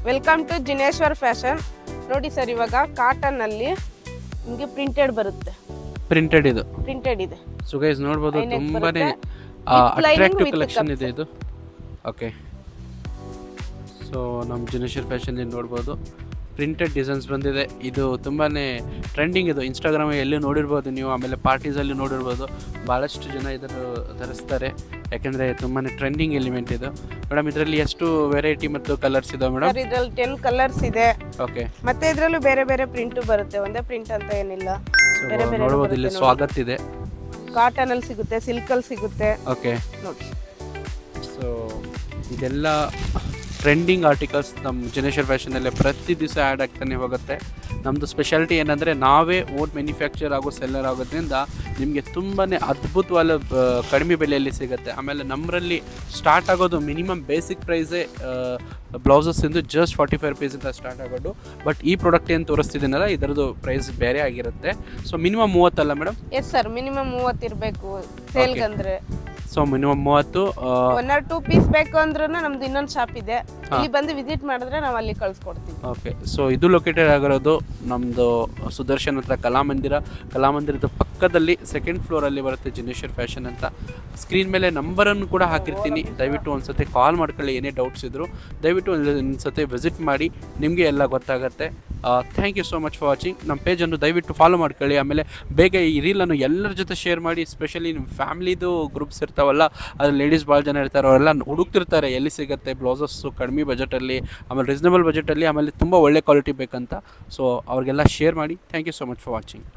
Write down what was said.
Welcome to Jineshwar fashion. ನೋಡಿ sir, ಇವಾಗ cotton ಅಲ್ಲಿ ನಿಮಗೆ ಪ್ರಿಂಟೆಡ್ ಬರುತ್ತೆ. ಪ್ರಿಂಟೆಡ್ ಇದೆ. ಸೊ ಗೈಸ್ ನೋಡ್ಬೋದು, High neck ತುಂಬಾನೇ ಬರುತ್ತೆ. With lining attractive with collection cups. ಇದೆ ಇದು. ಓಕೆ, ಸೊ ನಮ್ಮ ಜಿನೇಶ್ವರ್ ಫ್ಯಾಷನ್ ನೋಡ್ಬೋದು, ಪ್ರಿಂಟೆಡ್ ಡಿಸೈನ್ಸ್ ಬಂದಿದೆ. ಇದು ತುಂಬಾ ಟ್ರೆಂಡಿಂಗ್. ಇದು ಇನ್ಸ್ಟಾಗ್ರಾಮ್ ಎಲ್ಲಿ ನೋಡಿರ್ಬೋದು ನೀವು, ಆಮೇಲೆ ಪಾರ್ಟೀಸಲ್ಲಿ ನೋಡಿರ್ಬೋದು. ಭಾಳಷ್ಟು ಜನ ಇದನ್ನು ಧರಿಸ್ತಾರೆ, ಯಾಕೆಂದರೆ ತುಂಬಾ ಟ್ರೆಂಡಿಂಗ್ ಎಲಿಮೆಂಟ್ ಇದು. ಮೇಡಮ್, ಇದರಲ್ಲಿ ಎಷ್ಟು ವೆರೈಟಿ ಮತ್ತು ಕಲರ್ಸ್ ಇದಾವೆ ಮೇಡಮ್? ಇದರಲ್ಲಿ 10 ಕಲರ್ಸ್ ಇದೆ. ಓಕೆ, ಮತ್ತೆ ಇದರಲ್ಲೂ ಬೇರೆ ಬೇರೆ ಪ್ರಿಂಟ್ ಬರುತ್ತೆ, ಒಂದೇ ಪ್ರಿಂಟ್ ಅಂತ ಏನಿಲ್ಲ. ಬೇರೆ ಬೇರೆ ನೋಡ್ಬೋದು, ಇಲ್ಲಿ ಸ್ವಾಗತ್ ಇದೆ. ಕಾಟನ್ ಅಲ್ಲಿ ಸಿಗುತ್ತೆ, ಸಿಲ್ಕ್ ಅಲ್ಲಿ ಸಿಗುತ್ತೆ. ಓಕೆ, ನೋಡಿ. ಸೊ ಇದೆಲ್ಲ ಟ್ರೆಂಡಿಂಗ್ ಆರ್ಟಿಕಲ್ಸ್ ನಮ್ಮ ಜಿನೇಶ್ವರ್ ಫ್ಯಾಷನಲ್ಲೇ ಪ್ರತಿ ದಿವಸ ಆ್ಯಡ್ ಆಗ್ತಾನೆ ಹೋಗುತ್ತೆ. ನಮ್ಮದು ಸ್ಪೆಷಾಲಿಟಿ ಏನಂದರೆ ನಾವೇ ಓನ್ ಮ್ಯಾನುಫ್ಯಾಕ್ಚರ್ ಆಗೋ ಸೆಲ್ಲರ್ ಆಗೋದ್ರಿಂದ ನಿಮಗೆ ತುಂಬಾ ಅದ್ಭುತವಾದ ಕಡಿಮೆ ಬೆಲೆಯಲ್ಲಿ ಸಿಗುತ್ತೆ. ಆಮೇಲೆ ನಮ್ಮರಲ್ಲಿ ಸ್ಟಾರ್ಟ್ ಆಗೋದು ಮಿನಿಮಮ್ ಬೇಸಿಕ್ ಪ್ರೈಸೇ ಬ್ಲೌಸಸ್ ಇಂದು ಜಸ್ಟ್ 45 ರೂಪೀಸಿಂದ ಸ್ಟಾರ್ಟ್ ಆಗೋದು. ಬಟ್ ಈ ಪ್ರಾಡಕ್ಟ್ ಏನು ತೋರಿಸ್ತಿದ್ದೀನಲ್ಲ, ಇದರದ್ದು ಪ್ರೈಸ್ ಬೇರೆ ಆಗಿರುತ್ತೆ. ಸೊ ಮಿನಿಮಮ್ 30 ಅಲ್ಲ ಮೇಡಮ್? ಎಸ್ ಸರ್, ಮಿನಿಮಮ್ 30 ಇರಬೇಕು ಸೇಲ್ಗಂದ್ರೆ. So minimum 30. 1 or 2 ಪೀಸ್ ಬೇಕು ಅಂದ್ರೂ ನಮ್ದು ಇನ್ನೊಂದು ಶಾಪ್ ಇದೆ, ಇಲ್ಲಿ ಬಂದು ವಿಸಿಟ್ ಮಾಡಿದ್ರೆ ನಾವು ಅಲ್ಲಿ ಕಳ್ಸಿಕೊಡ್ತೀವಿ. ಓಕೆ, ಸೊ ಇದು ಲೊಕೇಟೆಡ್ ಆಗಿರೋದು ನಮ್ಮದು ಸುದರ್ಶನ್ ಹತ್ರ ಕಲಾಮಂದಿರದ ಪಕ್ಕದಲ್ಲಿ 2nd ಫ್ಲೋರಲ್ಲಿ ಬರುತ್ತೆ ಜಿನೇಶ್ವರ್ ಫ್ಯಾಷನ್ ಅಂತ. ಸ್ಕ್ರೀನ್ ಮೇಲೆ ನಂಬರನ್ನು ಕೂಡ ಹಾಕಿರ್ತೀನಿ, ದಯವಿಟ್ಟು ಒಂದ್ಸತಿ ಕಾಲ್ ಮಾಡ್ಕೊಳ್ಳಿ. ಏನೇ ಡೌಟ್ಸ್ ಇದ್ದರೂ ದಯವಿಟ್ಟು ಒಂದ್ಸತಿ ವಿಸಿಟ್ ಮಾಡಿ, ನಿಮಗೆ ಎಲ್ಲ ಗೊತ್ತಾಗುತ್ತೆ. Thank you so much for watching. ನಮ್ಮ ಪೇಜನ್ನು ದಯವಿಟ್ಟು ಫಾಲೋ ಮಾಡ್ಕೊಳ್ಳಿ. ಆಮೇಲೆ ಬೇಗ ಈ ರೀಲನ್ನು ಎಲ್ಲರ ಜೊತೆ ಶೇರ್ ಮಾಡಿ. ಸ್ಪೆಷಲಿ ನಿಮ್ಮ ಫ್ಯಾಮ್ಲಿದು ಗ್ರೂಪ್ಸ್ ಇರ್ತಾವಲ್ಲ, ಅದು ಲೇಡೀಸ್ ಭಾಳ ಜನ ಇರ್ತಾರೆ, ಅವರೆಲ್ಲ ಹುಡುಕ್ತಿರ್ತಾರೆ ಎಲ್ಲಿ ಸಿಗುತ್ತೆ ಬ್ಲೌಸಸ್ಸು ಕಡಿಮೆ ಬಜೆಟಲ್ಲಿ, ಆಮೇಲೆ ರೀಸನಬಲ್ ಬಜೆಟಲ್ಲಿ, ಆಮೇಲೆ ತುಂಬ ಒಳ್ಳೆ ಕ್ವಾಲಿಟಿ ಬೇಕಂತ. ಸೊ ಅವ್ರಿಗೆಲ್ಲ ಶೇರ್ ಮಾಡಿ. Thank you so much for watching.